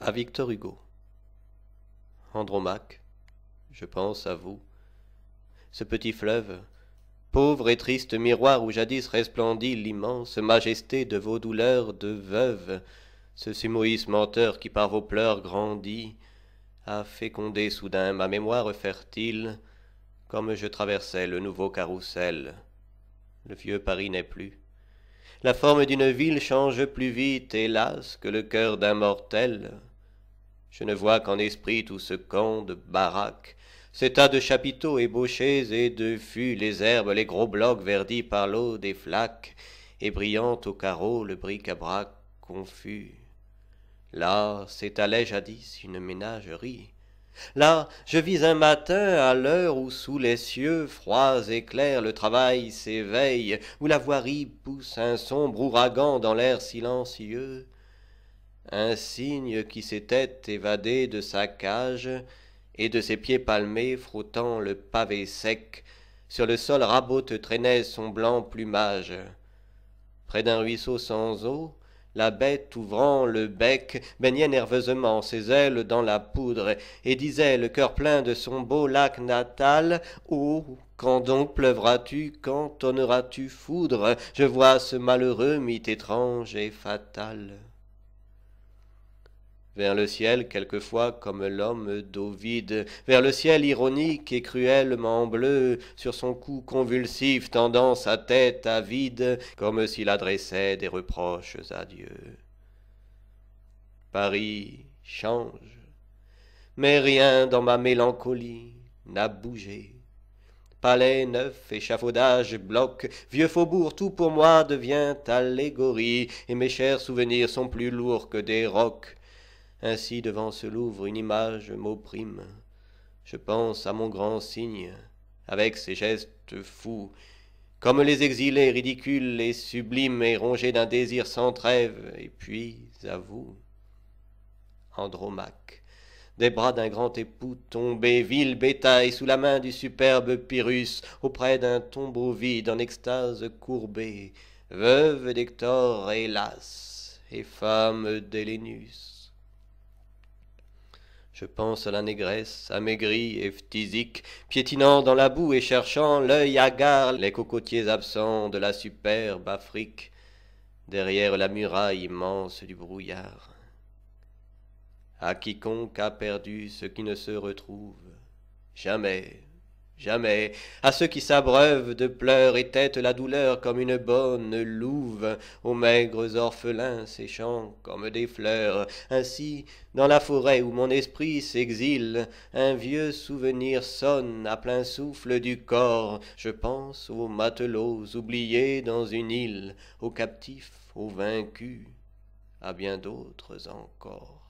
À Victor Hugo. Andromaque, je pense à vous. Ce petit fleuve, pauvre et triste miroir où jadis resplendit l'immense majesté de vos douleurs de veuve, ce Simoïs menteur qui par vos pleurs grandit, a fécondé soudain ma mémoire fertile, comme je traversais le nouveau carrousel. Le vieux Paris n'est plus. La forme d'une ville change plus vite, hélas, que le cœur d'un mortel. Je ne vois qu'en esprit tout ce camp de baraques, ces tas de chapiteaux ébauchés et de fûts, les herbes, les gros blocs verdis par l'eau des flaques, et brillant au carreau le bric-à-brac confus. Là s'étalait jadis une ménagerie. Là, je vis un matin, à l'heure où sous les cieux froids et clairs le travail s'éveille, où la voirie pousse un sombre ouragan dans l'air silencieux, un cygne qui s'était évadé de sa cage et de ses pieds palmés frottant le pavé sec, sur le sol rabote traînait son blanc plumage. Près d'un ruisseau sans eau, la bête ouvrant le bec baignait nerveusement ses ailes dans la poudre et disait le cœur plein de son beau lac natal: oh, quand donc pleuvras-tu, quand tonneras-tu foudre? Je vois ce malheureux mythe étrange et fatal. Vers le ciel quelquefois comme l'homme d'Ovide, vers le ciel ironique et cruellement bleu, sur son cou convulsif tendant sa tête avide, comme s'il adressait des reproches à Dieu. Paris change, mais rien dans ma mélancolie n'a bougé. Palais neuf, échafaudage, bloc, vieux faubourg, tout pour moi devient allégorie, et mes chers souvenirs sont plus lourds que des rocs. Ainsi devant ce Louvre une image m'opprime. Je pense à mon grand cygne, avec ses gestes fous, comme les exilés ridicules et sublimes et rongés d'un désir sans trêve, et puis à vous, Andromaque, des bras d'un grand époux tombé, vil bétail sous la main du superbe Pyrrhus, auprès d'un tombeau vide en extase courbée, veuve d'Hector, hélas, et femme d'Hélénus. Je pense à la négresse, amaigrie et phthisique, piétinant dans la boue et cherchant l'œil hagard les cocotiers absents de la superbe Afrique, derrière la muraille immense du brouillard. À quiconque a perdu ce qui ne se retrouve, jamais, jamais, à ceux qui s'abreuvent de pleurs et têtent la douleur comme une bonne louve, aux maigres orphelins séchant comme des fleurs. Ainsi, dans la forêt où mon esprit s'exile, un vieux souvenir sonne à plein souffle du corps. Je pense aux matelots oubliés dans une île, aux captifs, aux vaincus, à bien d'autres encore.